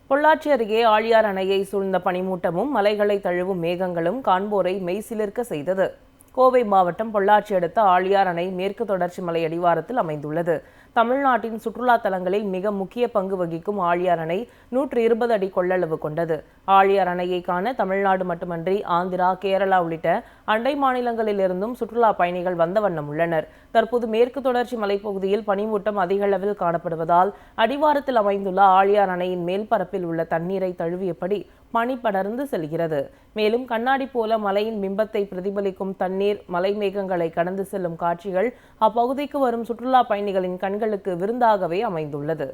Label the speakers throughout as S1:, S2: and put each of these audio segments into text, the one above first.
S1: பொள்ளாச்சி அருகே ஆழியார் அணையை சூழ்ந்த பனிமூட்டமும் மலைகளை தழுவும் மேகங்களும் காண்போரை மெய்சிலிர்க்க செய்தது. கோவை மாவட்டம் பொள்ளாச்சி அடுத்த ஆழியார் அணை மேற்கு தொடர்ச்சி மலை அடிவாரத்தில் அமைந்துள்ளது. தமிழ்நாட்டின் சுற்றுலா தலங்களில் மிக முக்கிய பங்கு வகிக்கும் ஆழியார் அணை 120 அடி கொள்ளளவு கொண்டது. ஆழியார் அணையை காண தமிழ்நாடு மட்டுமன்றி ஆந்திரா, கேரளா உள்ளிட்ட அண்டை மாநிலங்களிலிருந்தும் சுற்றுலா பயணிகள் வந்த வண்ணம் உள்ளனர். தற்போது மேற்கு தொடர்ச்சி மலைப்பகுதியில் பனிமூட்டம் அதிக அளவில் காணப்படுவதால் அடிவாரத்தில் அமைந்துள்ள ஆழியார் அணையின் மேல்பரப்பில் உள்ள தண்ணீரை தழுவியபடி பனி படர்ந்து செல்கிறது. மேலும் கண்ணாடி போல மலையின் பிம்பத்தை பிரதிபலிக்கும் தண்ணீர் மலை மேகங்களை கடந்து செல்லும் காட்சிகள் அப்பகுதிக்கு வரும் சுற்றுலா பயணிகளின் கண்களுக்கு விருந்தாகவே அமைந்துள்ளது.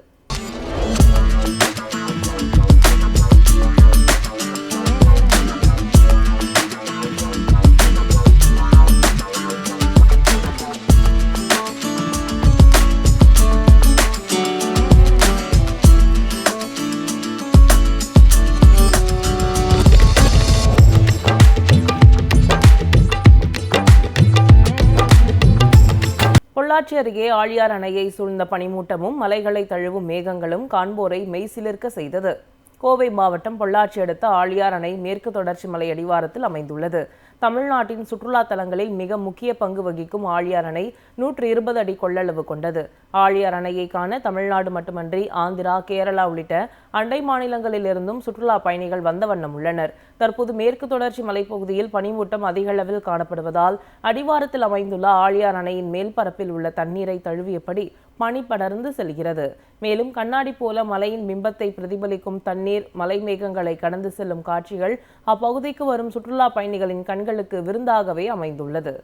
S1: பொள்ளாச்சி அருகே ஆழியார் அணையை சூழ்ந்த பனிமூட்டமும் மலைகளை தழுவும் மேகங்களும் காண்போரை மெய்சிலிர்க்க செய்தது. கோவை மாவட்டம் பொள்ளாச்சி அடுத்த ஆழியார் அணை மேற்கு தொடர்ச்சி மலை அடிவாரத்தில் அமைந்துள்ளது. தமிழ்நாட்டின் சுற்றுலா தலங்களில் மிக முக்கிய பங்கு வகிக்கும் ஆழியார் அணை 120 அடி கொள்ளளவு கொண்டது. ஆழியார் அணையை காண தமிழ்நாடு மட்டுமன்றி ஆந்திரா, கேரளா உள்ளிட்ட அண்டை மாநிலங்களிலிருந்தும் சுற்றுலா பயணிகள் வந்த வண்ணம் உள்ளனர். தற்போது மேற்கு தொடர்ச்சி மலைப்பகுதியில் பனிமூட்டம் அதிக அளவில் காணப்படுவதால் அடிவாரத்தில் அமைந்துள்ள ஆழியார் அணையின் மேல்பரப்பில் உள்ள தண்ணீரை தழுவியபடி பனி படர்ந்து செல்கிறது. மேலும் கண்ணாடி போல மலையின் பிம்பத்தை பிரதிபலிக்கும் தண்ணீர் மலை மேகங்களை கடந்து செல்லும் காட்சிகள் அப்பகுதிக்கு வரும் சுற்றுலா பயணிகளின் கண்களுக்கு விருந்தாகவே அமைந்துள்ளது.